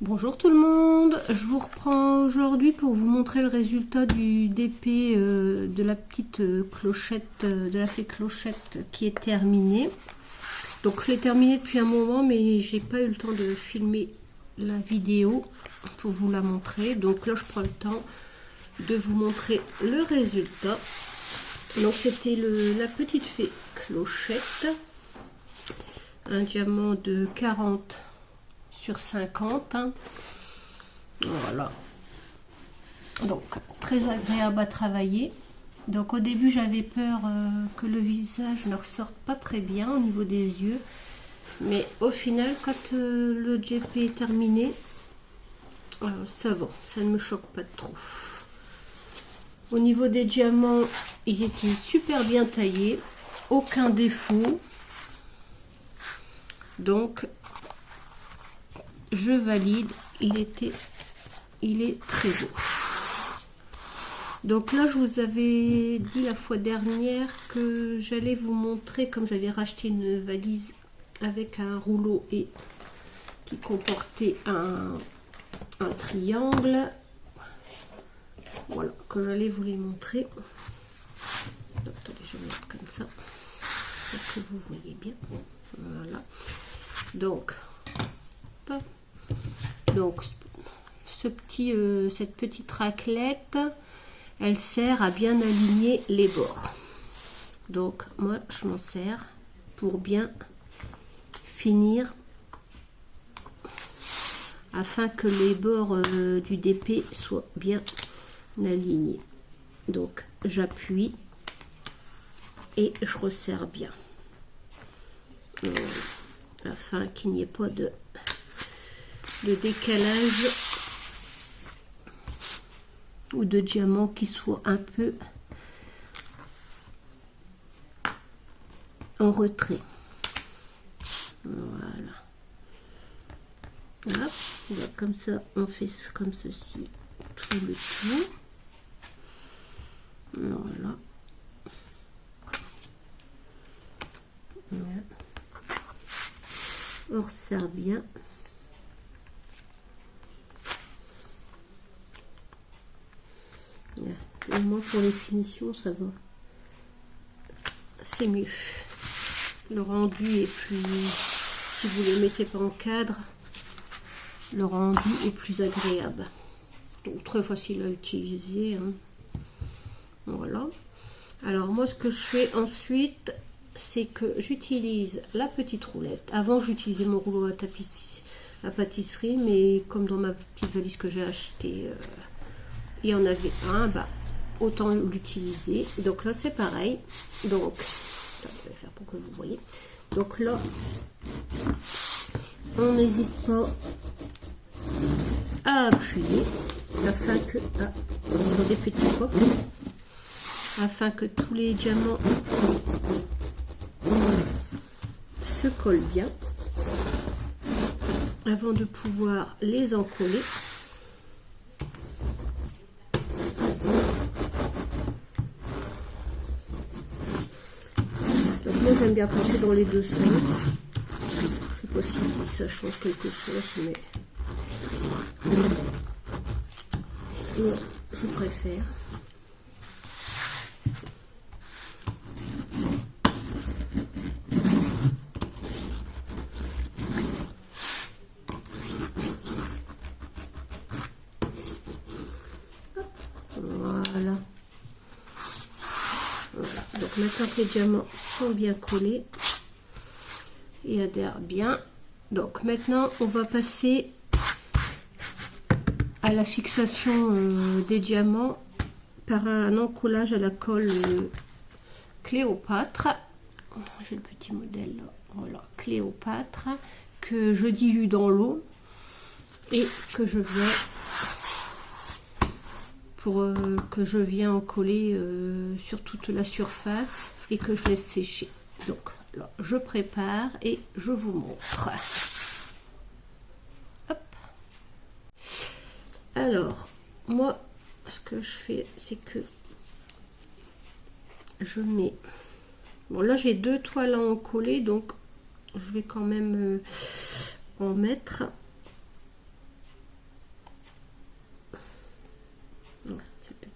Bonjour tout le monde, je vous reprends aujourd'hui pour vous montrer le résultat du DP de la petite clochette, de la fée clochette qui est terminée. Donc je l'ai terminée depuis un moment mais j'ai pas eu le temps de filmer la vidéo pour vous la montrer. Donc là je prends le temps de vous montrer le résultat. Donc c'était la petite fée clochette, un diamant de 40 sur 50, hein. Voilà, donc très agréable à travailler. Donc au début j'avais peur que le visage ne ressorte pas très bien au niveau des yeux, mais au final quand le DP est terminé, ça va, ça ne me choque pas trop. Au niveau des diamants, ils étaient super bien taillés, aucun défaut, donc je valide, il est très beau. Donc là je vous avais dit la fois dernière que j'allais vous montrer, comme j'avais racheté une valise avec un rouleau et qui comportait un triangle, voilà, que j'allais vous les montrer. Donc, attendez, je vais mettre comme ça pour que vous voyez bien. Voilà, donc cette petite raclette, elle sert à bien aligner les bords. Donc moi je m'en sers pour bien finir, afin que les bords du DP soient bien alignés. Donc j'appuie et je resserre bien, afin qu'il n'y ait pas de décalage ou de diamant qui soit un peu en retrait. Voilà. Hop, donc comme ça on fait comme ceci tout le tour. Voilà. Voilà. On resserre bien. Et moi pour les finitions ça va, c'est mieux, le rendu est plus, si vous ne le mettez pas en cadre, le rendu est plus agréable, donc très facile à utiliser, hein. Voilà, alors moi ce que je fais ensuite, c'est que j'utilise la petite roulette. Avant j'utilisais mon rouleau à pâtisserie, mais comme dans ma petite valise que j'ai acheté il y en avait un, bah autant l'utiliser. Donc là c'est pareil, donc je vais faire pour que vous voyez. Donc là on n'hésite pas à appuyer afin que dans des petits pops, afin que tous les diamants se collent bien avant de pouvoir les encoller. J'aime bien passer dans les deux sens. Je sais pas si ça change quelque chose, mais non, je préfère. Voilà. Voilà. Donc maintenant que les diamants sont bien collés et adhèrent bien, donc maintenant on va passer à la fixation des diamants par un encollage à la colle Cléopâtre. J'ai le petit modèle là, voilà, Cléopâtre, que je dilue dans l'eau et que je viens encoller sur toute la surface et que je laisse sécher. Donc là je prépare et je vous montre. Hop. Alors moi ce que je fais, c'est que je mets, bon là j'ai deux toiles à encoller, donc je vais quand même en mettre.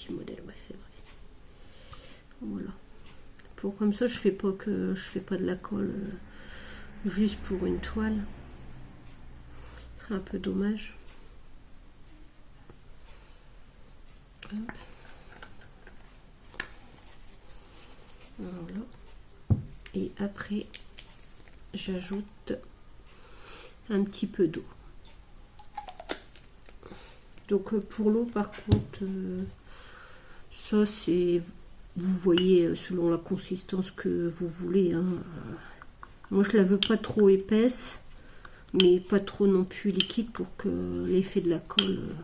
petit modèle, ouais, c'est vrai. Voilà. Pour comme ça, je fais pas de la colle juste pour une toile. Ce serait un peu dommage. Hop. Voilà. Et après, j'ajoute un petit peu d'eau. Donc pour l'eau, par contre, ça c'est, vous voyez, selon la consistance que vous voulez. Hein. Moi je la veux pas trop épaisse, mais pas trop non plus liquide pour que l'effet de la colle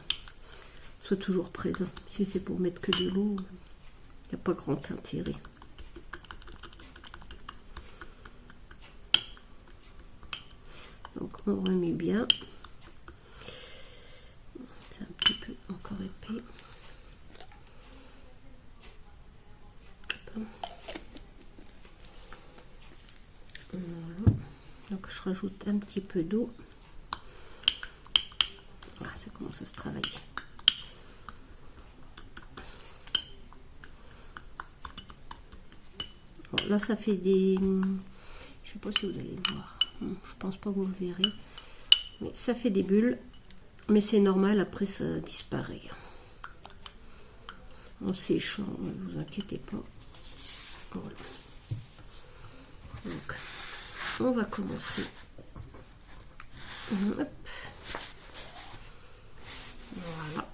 soit toujours présent. Si c'est pour mettre que de l'eau, il n'y a pas grand intérêt. Donc on remet bien. C'est un petit peu encore épais. Voilà. Donc je rajoute un petit peu d'eau. Voilà, ça commence à se travailler. Bon, là ça fait des... Je sais pas si vous allez le voir. Je pense pas que vous le verrez. Mais ça fait des bulles. Mais c'est normal, après ça disparaît. En séchant, ne vous inquiétez pas. Voilà. Donc, on va commencer. Hop. Voilà.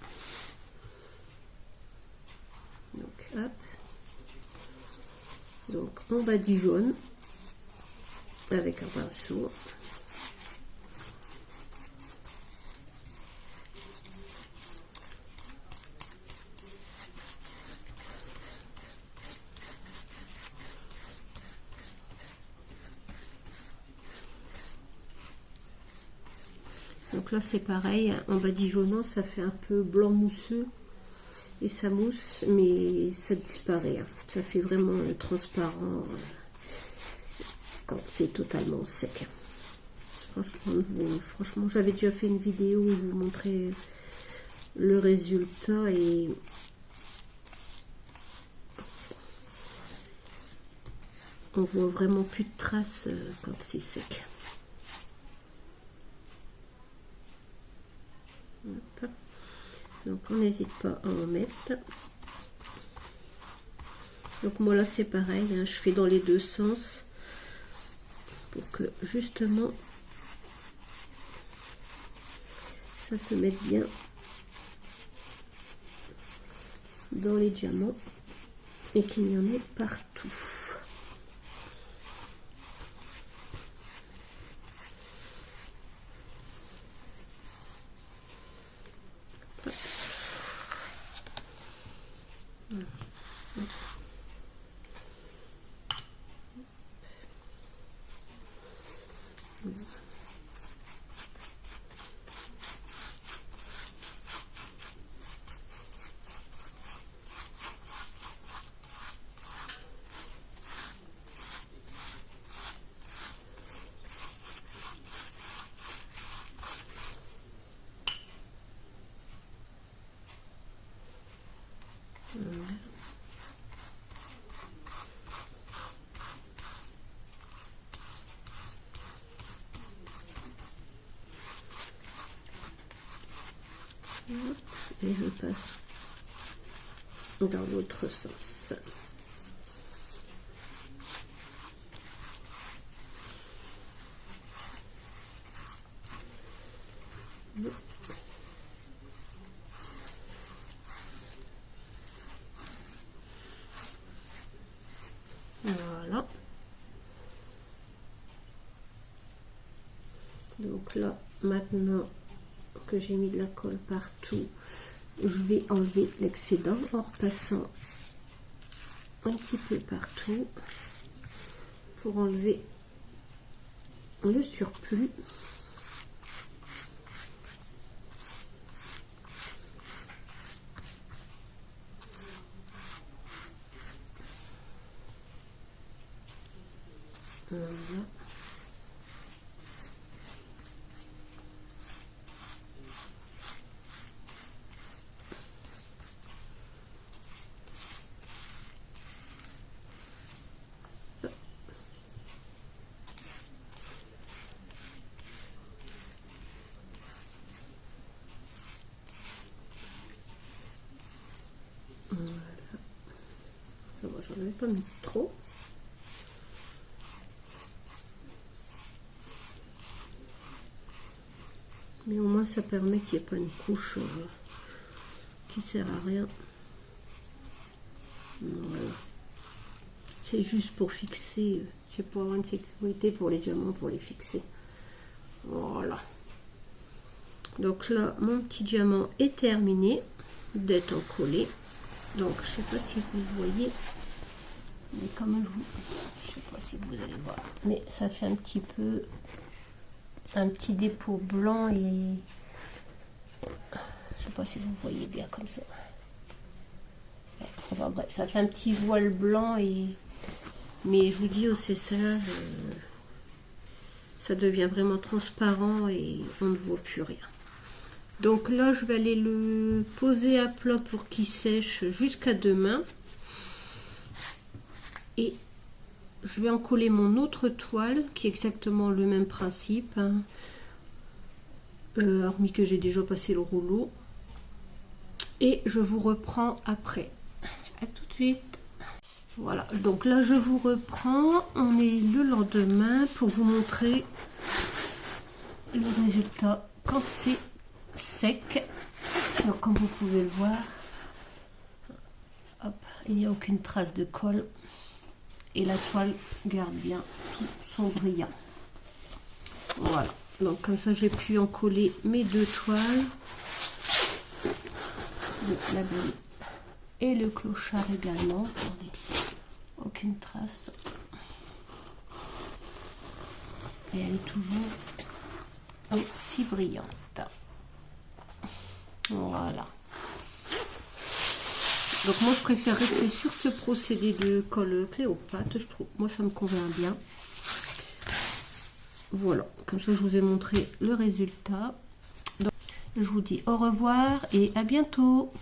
Donc, hop. Donc, on badigeonne avec un pinceau. Donc là c'est pareil, en badigeonnant ça fait un peu blanc mousseux et ça mousse mais ça disparaît. Hein. Ça fait vraiment transparent quand c'est totalement sec. Franchement, j'avais déjà fait une vidéo où je vous montrais le résultat et on voit vraiment plus de traces quand c'est sec. Hop. Donc on n'hésite pas à en mettre. Donc moi là c'est pareil, hein, je fais dans les deux sens pour que justement ça se mette bien dans les diamants et qu'il y en ait partout. Et je passe dans l'autre sens. Voilà. Donc là, maintenant que j'ai mis de la colle partout, je vais enlever l'excédent en repassant un petit peu partout pour enlever le surplus. Voilà. j'en avais pas mis trop. Mais au moins ça permet qu'il n'y ait pas une couche qui sert à rien. Voilà. C'est juste pour fixer, c'est pour avoir une sécurité pour les diamants, pour les fixer. Voilà. Donc là, mon petit diamant est terminé d'être collé. Donc je sais pas si vous voyez, mais comme je sais pas si vous allez voir, mais ça fait un petit peu un petit dépôt blanc et je sais pas si vous voyez bien comme ça. Enfin bref, ça fait un petit voile blanc et mais je vous dis au séchage ça devient vraiment transparent et on ne voit plus rien. Donc là je vais aller le poser à plat pour qu'il sèche jusqu'à demain et je vais en coller mon autre toile qui est exactement le même principe, hein. Hormis que j'ai déjà passé le rouleau, et je vous reprends après. À tout de suite. Voilà, donc là je vous reprends, on est le lendemain pour vous montrer le résultat quand c'est sec. Donc comme vous pouvez le voir, hop, il n'y a aucune trace de colle et la toile garde bien tout son brillant. Voilà, donc comme ça j'ai pu en coller mes deux toiles, la belle et le clochard également. Attendez, aucune trace et elle est toujours aussi brillante. Voilà. Donc moi je préfère rester sur ce procédé de colle Cléopâtre, je trouve, moi ça me convient bien. Voilà, comme ça je vous ai montré le résultat. Donc, je vous dis au revoir et à bientôt.